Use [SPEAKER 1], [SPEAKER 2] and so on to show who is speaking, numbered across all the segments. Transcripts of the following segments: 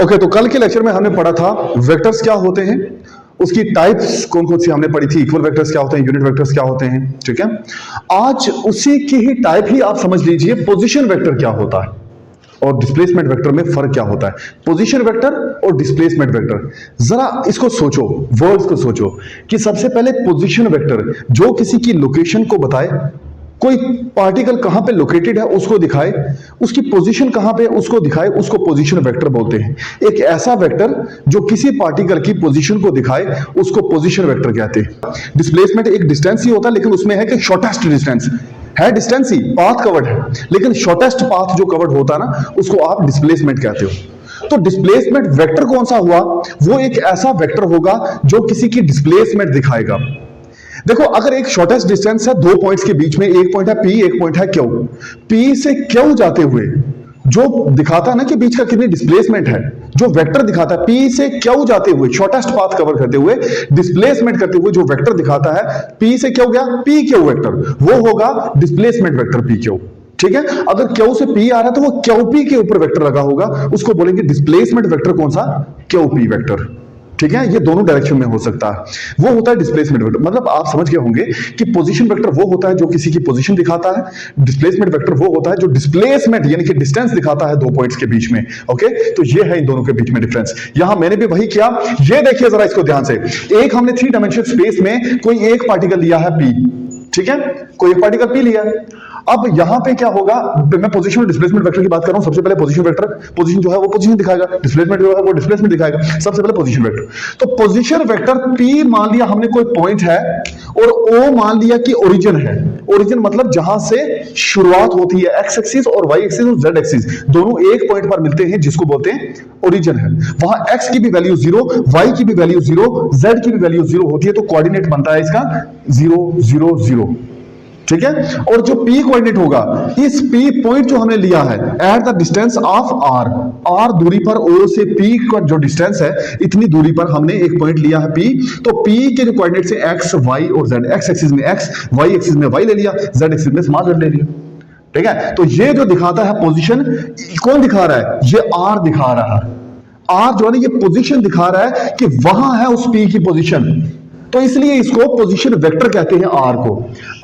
[SPEAKER 1] Okay, तो कल के लेक्चर में हमने पढ़ा था वेक्टर्स क्या होते हैं, उसकी टाइप्स कौन कौन सी हमने पढ़ी थी, इक्वल वेक्टर्स क्या होते हैं, यूनिट वेक्टर्स क्या होते हैं। ठीक है, आज उसी की ही टाइप ही आप समझ लीजिए पोजीशन वेक्टर क्या होता है और डिस्प्लेसमेंट वेक्टर में फर्क क्या होता है। पोजीशन वेक्टर और डिस्प्लेसमेंट वेक्टर, जरा इसको सोचो, वर्ड्स को सोचो कि सबसे पहले पोजीशन वेक्टर जो किसी की लोकेशन को बताए, कोई पार्टिकल कहां पे लोकेटेड है उसको दिखाए, उसकी पोजीशन कहां पे उसको दिखाए, उसको पोजीशन वेक्टर बोलते हैं। एक ऐसा वेक्टर जो किसी पार्टिकल की पोजीशन को दिखाए उसको पोजीशन वेक्टर कहते हैं। डिस्प्लेसमेंट एक डिस्टेंस ही होता है, लेकिन उसमें है कि शॉर्टेस्ट डिस्टेंस है, डिस्टेंस ही पाथ कवर्ड है, लेकिन शॉर्टेस्ट पाथ जो कवर्ड होता है ना उसको आप डिस्प्लेसमेंट कहते हो। तो डिस्प्लेसमेंट वेक्टर कौन सा हुआ, वो एक ऐसा वेक्टर होगा जो किसी की डिस्प्लेसमेंट दिखाएगा। देखो, अगर एक शॉर्टेस्ट डिस्टेंस है दो पॉइंट्स के बीच में, एक पॉइंट है P, एक पॉइंट है Q, P से Q जाते हुए जो दिखाता है ना कि बीच का कितनी डिस्प्लेसमेंट है, जो वेक्टर दिखाता है P से Q जाते हुए शॉर्टेस्ट पाथ कवर करते हुए डिस्प्लेसमेंट करते हुए जो वेक्टर दिखाता है P से Q गया, PQ वेक्टर, वो होगा डिस्प्लेसमेंट वेक्टर PQ। ठीक है, अगर Q से P आ रहा है तो वो QP के ऊपर वेक्टर लगा होगा, उसको बोलेंगे डिस्प्लेसमेंट वेक्टर कौन सा, QP वेक्टर। ठीक है, ये दोनों डायरेक्शन में हो सकता है, वो होता है डिस्प्लेसमेंट वेक्टर। मतलब आप समझ गए होंगे कि पोजीशन वेक्टर वो होता है जो किसी की पोजीशन दिखाता है, डिस्प्लेसमेंट वेक्टर वो होता है जो डिस्प्लेसमेंट यानी कि डिस्टेंस दिखाता है दो पॉइंट्स के बीच में। ओके, तो ये है इन दोनों के बीच में डिफरेंस। यहां मैंने भी वही किया, ये देखिए जरा इसको ध्यान से। एक हमने 3 डायमेंशन स्पेस में कोई एक पार्टिकल लिया है P, ठीक है, कोई एक पार्टिकल P लिया है। अब यहां पे क्या होगा, मैं पोजीशन और डिस्प्लेसमेंट वेक्टर की बात कर रहा हूं। सबसे पहले पोजीशन वेक्टर, पोजीशन जो है वो पोजीशन दिखाएगा, डिस्प्लेसमेंट जो है वो डिस्प्लेसमेंट दिखाएगा। सबसे पहले पोजीशन वेक्टर, तो पोजीशन वेक्टर P मान लिया हमने कोई पॉइंट है और O मान लिया कि ओरिजिन है। ओरिजिन मतलब जहां से शुरुआत होती है, एक्स एक्सिस और वाई एक्सिस और जेड एक्सिस दोनों एक पॉइंट पर मिलते हैं जिसको बोलते हैं ओरिजिन है। वहां एक्स की भी वैल्यू 0, वाई की भी वैल्यू 0, जेड की भी वैल्यू 0 होती है, तो कोऑर्डिनेट बनता है इसका 0 0 0। ठीक है, और जो P कोऑर्डिनेट होगा, इस P पॉइंट जो हमने लिया है at the distance of R दूरी पर O से P का जो डिस्टेंस है, इतनी दूरी पर हमने एक पॉइंट लिया है P, तो P के जो कोऑर्डिनेट से X, Y और Z, X एक्सिस में X, Y एक्सिस में Y ले लिया, Z एक्सिस में स्मॉल z ले लिया। ठीक है, तो ये जो दिखाता है पोजीशन, कौन दिखा रहा है, ये R दिखा रहा है। R जो है ना ये पोजीशन दिखा रहा है कि वहां है उस P की पोजीशन, तो इसलिए इसको पोजीशन वेक्टर कहते हैं R को।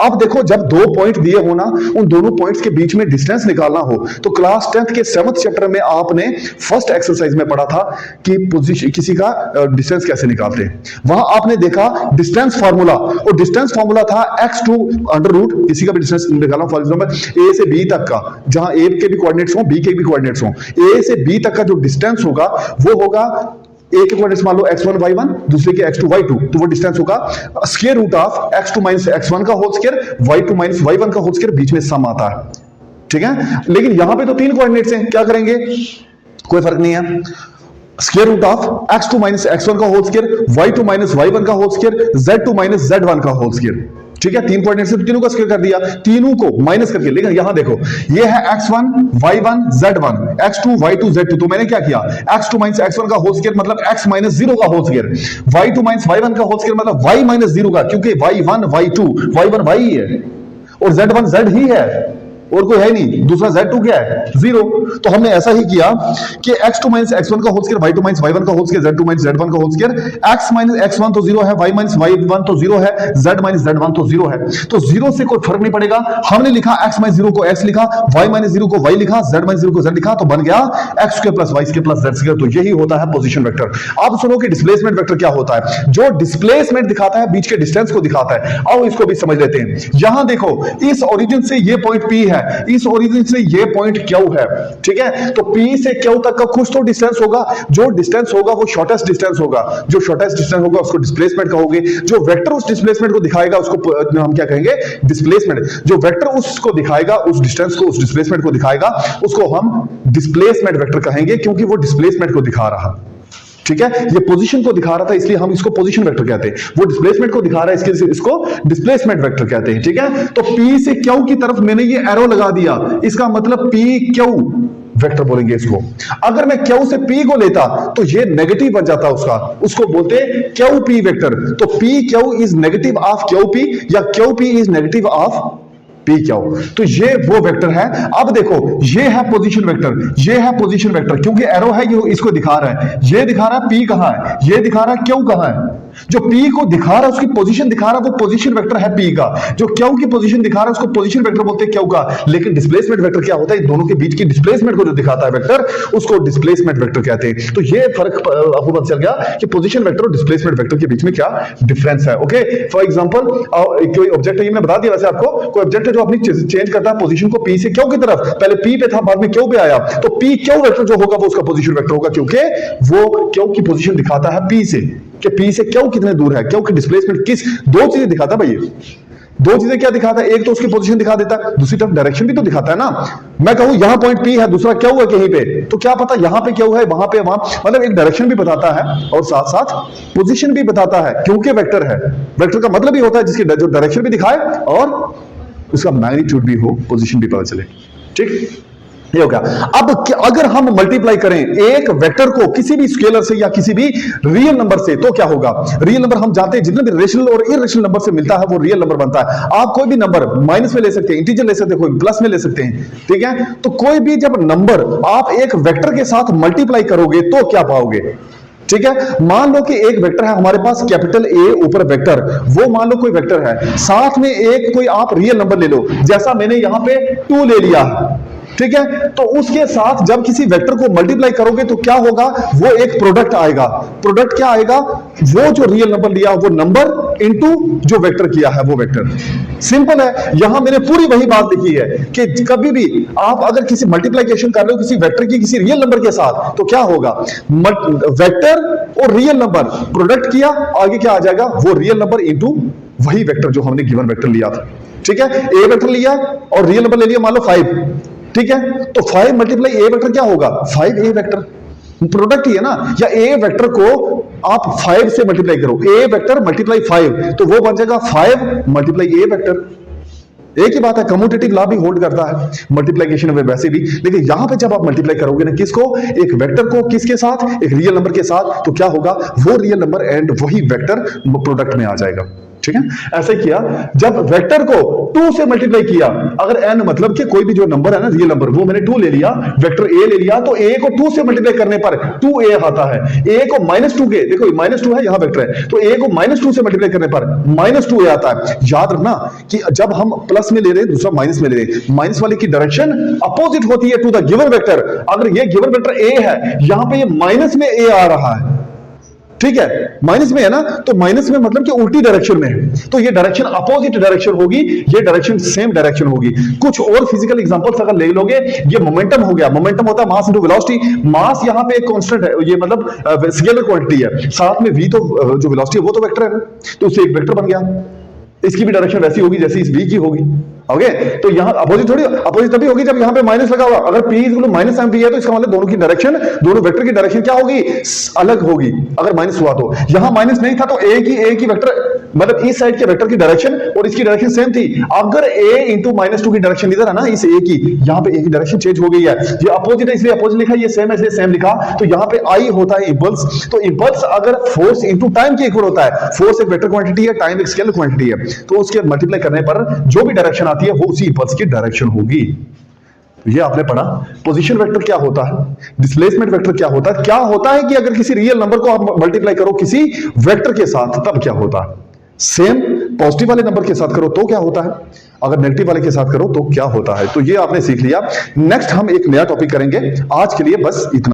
[SPEAKER 1] अब देखो, जब दो पॉइंट दिए हो ना, उन दोनों पॉइंट्स के बीच में डिस्टेंस निकालना हो, तो क्लास 10th के 7th चैप्टर में आपने फर्स्ट एक्सरसाइज में पढ़ा था कि पोजीशन किसी का डिस्टेंस कैसे निकालते हैं। वहां आपने देखा डिस्टेंस फार्मूला, और डिस्टेंस फार्मूला था x2 अंडर रूट, किसी का भी डिस्टेंस निकालना, फॉर एग्जांपल A से B तक का, जहां A के भी कोऑर्डिनेट्स हो, B के भी कोऑर्डिनेट्स हो, A से B तक का जो डिस्टेंस होगा वो होगा, एक के कोऑर्डिनेट्स मान लो x1 y1, दूसरे के x2 y2, तो वो डिस्टेंस होगा square root of x2 minus x1 का whole square, y2 minus y1 का होल स्क्वायर, बीच में सम आता है। ठीक है, लेकिन यहां पे तो 3 कोऑर्डिनेट्स हैं, क्या करेंगे, कोई फर्क नहीं है, square root of x2 minus x1 का whole square, y2 minus y1 का whole square, z2 minus z1 का होल स्क्वायर। ठीक है, 3 कोऑर्डिनेट से तीनों का स्क्वायर कर दिया, तीनों को माइनस करके। लेकिन यहां देखो, ये है x1 y1 z1, x2 y2 z2, तो मैंने क्या किया, x2 माइनस x1 का होल स्क्वायर मतलब x माइनस 0 का whole square, y2 minus y1 का होल स्क्वायर मतलब y माइनस 0 का, क्योंकि y1 y2 y1 y ही है और z1 z ही है और कोई है नहीं, दूसरा z2 क्या है, 0। तो हमने ऐसा ही किया कि x2 माइनस x1 का whole square, y2 minus y1 का whole square, z2 minus z1 का whole square, x minus x1 तो 0 है, y माइनस y1 तो 0 है, z माइनस z1 तो 0 है, तो 0 से कोई फर्क नहीं पड़ेगा। हमने लिखा x माइनस 0 को x लिखा, y माइनस 0 को y लिखा, z माइनस 0 को z लिखा, तो बन गया x square plus y square plus z square. तो यही होता है पोजीशन वेक्टर। अब सुनो कि डिस्प्लेसमेंट वेक्टर क्या होता है, जो डिस्प्लेसमेंट दिखाता है, बीच के डिस्टेंस को दिखाता है। आओ इसको भी समझ लेते हैं। यहां देखो, इस ओरिजिन से ये पॉइंट P है, इस ओरिजिन से ये पॉइंट Q है। ठीक है, तो P से Q तक का कुछ तो डिस्टेंस होगा, जो डिस्टेंस होगा वो शॉर्टेस्ट डिस्टेंस होगा, जो शॉर्टेस्ट डिस्टेंस होगा उसको डिस्प्लेसमेंट कहोगे। जो वेक्टर उस डिस्प्लेसमेंट को दिखाएगा उसको हम क्या कहेंगे, डिस्प्लेसमेंट। जो वेक्टर उसको दिखाएगा, उस डिस्टेंस को, उस डिस्प्लेसमेंट को दिखाएगा, उसको हम डिस्प्लेसमेंट वेक्टर कहेंगे, क्योंकि वो डिस्प्लेसमेंट को दिखा रहा। ठीक है, ये पोजीशन को दिखा रहा था इसलिए हम इसको पोजीशन वेक्टर कहते हैं, वो डिस्प्लेसमेंट को दिखा रहा है इसको डिस्प्लेसमेंट वेक्टर कहते हैं। ठीक है, तो P से Q की तरफ मैंने ये एरो लगा दिया, इसका मतलब PQ वेक्टर बोलेंगे इसको। अगर मैं Q से P को लेता तो ये नेगेटिव बन जाता उसका, उसको बोलते हैं QP वेक्टर। तो PQ is negative of QP या QP is negative of P क्या हो। तो ये वो वेक्टर है। अब देखो ये है पोजीशन वेक्टर, ये है पोजीशन वेक्टर, क्योंकि एरो है ये इसको दिखा रहा है, ये दिखा रहा है पी कहां है, ये दिखा रहा है क्यू कहां है। जो पी को दिखा रहा है उसकी पोजीशन दिखा रहा है वो पोजीशन वेक्टर है पी का, जो क्यू की पोजीशन दिखा रहा है उसको पोजीशन वेक्टर बोलते हैं क्यू का। लेकिन डिस्प्लेसमेंट वेक्टर क्या होता है, इन दोनों के बीच की डिस्प्लेसमेंट को जो दिखाता है वेक्टर उसको डिस्प्लेसमेंट वेक्टर कहते हैं। तो ये फर्क आपको पता चल गया कि पोजीशन वेक्टर और डिस्प्लेसमेंट वेक्टर के बीच में क्या डिफरेंस है। ओके, फॉर एग्जांपल कोई ऑब्जेक्ट है, ये मैंने बता दिया वैसे आपको, कोई ऑब्जेक्ट है जो अपनी चेंज करता है पोजीशन को पी से क्यू की तरफ, पहले पी पे था बाद में क्यू पे आया, तो पी क्यू वेक्टर जो होगा वो उसका पोजीशन वेक्टर होगा, क्योंकि वो क्यू की पोजीशन दिखाता है पी से, कि पी से क्यू कितने दूर है, क्यू की डिस्प्लेसमेंट किस, दो चीजें दिखाता है भाई, दो चीजें क्या दिखाता है, एक तो उसकी पोजीशन दिखा देता है, दूसरी तरफ डायरेक्शन भी तो दिखाता है ना। मैं कहूं यहां पॉइंट पी है, दूसरा क्यू है कहीं पे, तो क्या पता यहां पे क्यू है, वहां पे वहां, मतलब एक डायरेक्शन भी बताता है और साथ साथ पोजीशन भी बताता है, क्योंकि वेक्टर है। वेक्टर का मतलब ही होता है जिसकी जो डायरेक्शन भी दिखाए और उसका मैग्नीट्यूड भी हो, पोजीशन भी पता चले। ठीक, ये हो गया। अब अगर हम मल्टीप्लाई करें एक वेक्टर को किसी भी स्केलर से या किसी भी रियल नंबर से, तो क्या होगा। रियल नंबर हम जानते हैं जितने भी रेशनल और इरेशनल नंबर से मिलता है वो रियल नंबर बनता है। आप कोई भी नंबर माइनस में ले सकते हैं, इंटीजर ले सकते हैं, कोई प्लस में ले सकते हैं, ठीक है। तो कोई भी जब नंबर आप एक वेक्टर के साथ मल्टीप्लाई करोगे तो क्या पाओगे, ठीक है। मान लो कि एक वेक्टर है हमारे पास कैपिटल ए ऊपर वेक्टर, वो मान लो कोई वेक्टर है, साथ में एक कोई आप रियल नंबर ले लो, जैसा मैंने यहां पे 2 ले लिया, ठीक है। तो उसके साथ जब किसी वेक्टर को मल्टीप्लाई करोगे तो क्या होगा, वो एक प्रोडक्ट आएगा। प्रोडक्ट क्या आएगा, वो जो रियल नंबर लिया वो नंबर इनटू जो वेक्टर किया है वो वेक्टर। सिंपल है, यहां मैंने पूरी वही बात लिखी है कि कभी भी आप अगर किसी मल्टीप्लिकेशन कर रहे हो किसी वेक्टर की किसी रियल नंबर के साथ, तो क्या होगा, वेक्टर और रियल नंबर प्रोडक्ट किया, आगे क्या आ जाएगा, वो रियल नंबर इनटू वही वेक्टर जो हमने गिवन वेक्टर लिया था, ठीक है। ए वेक्टर लिया और रियल नंबर ले लिया मान लो 5, ठीक है। तो 5 मल्टीप्लाई ए वेक्टर क्या होगा, 5 ए वेक्टर, प्रोडक्ट ही है ना। या ए वेक्टर को आप 5 से मल्टीप्लाई करो, ए वेक्टर मल्टीप्लाई 5, तो वो बन जाएगा 5 मल्टीप्लाई ए वेक्टर। एक ही बात है, कम्यूटेटिव लॉ भी होल्ड करता है मल्टीप्लिकेशन में वैसे भी। लेकिन यहां पे जब आप मल्टीप्लाई करोगे ना किसको, एक वेक्टर को किसके साथ, एक रियल नंबर के साथ, तो क्या होगा, वो रियल नंबर एंड वही वेक्टर प्रोडक्ट में आ जाएगा, ठीक है। ऐसे किया जब वेक्टर को 2 से मल्टीप्लाई किया, अगर n मतलब कि कोई भी जो नंबर है ना रियल नंबर, वो मैंने 2 ले लिया, वेक्टर a ले लिया, तो a को 2 से मल्टीप्लाई करने पर 2a आता है। a को -2 के, देखो -2 है, यहां वेक्टर है, तो a को -2 से मल्टीप्लाई करने पर -2a आता है। याद रखना कि जब हम प्लस में ले रहे हैं दूसरा माइनस में ले रहे हैं, माइनस वाले की डायरेक्शन अपोजिट होती है टू द गिवन वेक्टर। अगर ये गिवन वेक्टर a है, यहां पे ये माइनस में a आ रहा है, ठीक है, माइनस में है ना, तो माइनस में मतलब कि उल्टी डायरेक्शन में है, तो ये डायरेक्शन अपोजिट डायरेक्शन होगी, ये डायरेक्शन सेम डायरेक्शन होगी। कुछ और फिजिकल एग्जांपल्स अगर ले लोगे, ये मोमेंटम हो गया, मोमेंटम होता है मास इनटू वेलोसिटी। मास यहां पे एक कांस्टेंट है, ये मतलब स्केलर क्वांटिटी है, साथ में v तो जो वेलोसिटी है वो तो वेक्टर है ना, तो उससे एक वेक्टर बन गया। इसकी भी डायरेक्शन वैसी होगी जैसी इस v की होगी। ओके, तो यहां अपोजिट थोड़ी, अपोजिट तभी होगी जब यहां पे माइनस लगा हुआ। अगर p -mp है तो इसका मतलब दोनों की डायरेक्शन, दोनों वेक्टर की डायरेक्शन क्या होगी, अलग होगी। अगर माइनस हुआ तो, यहां माइनस नहीं था तो a की वेक्टर मतलब इस साइड के वेक्टर की डायरेक्शन और इसकी डायरेक्शन सेम थी। अगर a इंटू -2 की डायरेक्शन इधर है ना, इस a की, यहां पे a की डायरेक्शन चेंज हो गई है, ये अपोजिट है इसलिए अपोजिट लिखा, ये सेम है इसलिए सेम लिखा। तो यहां पे I होता है इंपल्स, तो इंपल्स अगर फोर्स इंटू टाइम के इक्वल होता है, फोर्स एक वेक्टर क्वांटिटी है, टाइम एक स्केलर क्वांटिटी है, तो उसके मल्टीप्लाई करने पर जो भी डायरेक्शन आती है वो उसी इंपल्स की डायरेक्शन होगी। ये आपने पढ़ा। पोजीशन वेक्टर क्या होता है, डिस्प्लेसमेंट वेक्टर क्या होता है, क्या होता है कि अगर किसी रियल नंबर को आप मल्टीप्लाई करो किसी वेक्टर के साथ तब क्या होता है, सेम पॉजिटिव वाले नंबर के साथ करो तो क्या होता है, अगर नेगेटिव वाले के साथ करो तो क्या होता है। तो ये आपने सीख लिया। नेक्स्ट हम एक नया टॉपिक करेंगे, आज के लिए बस इतना।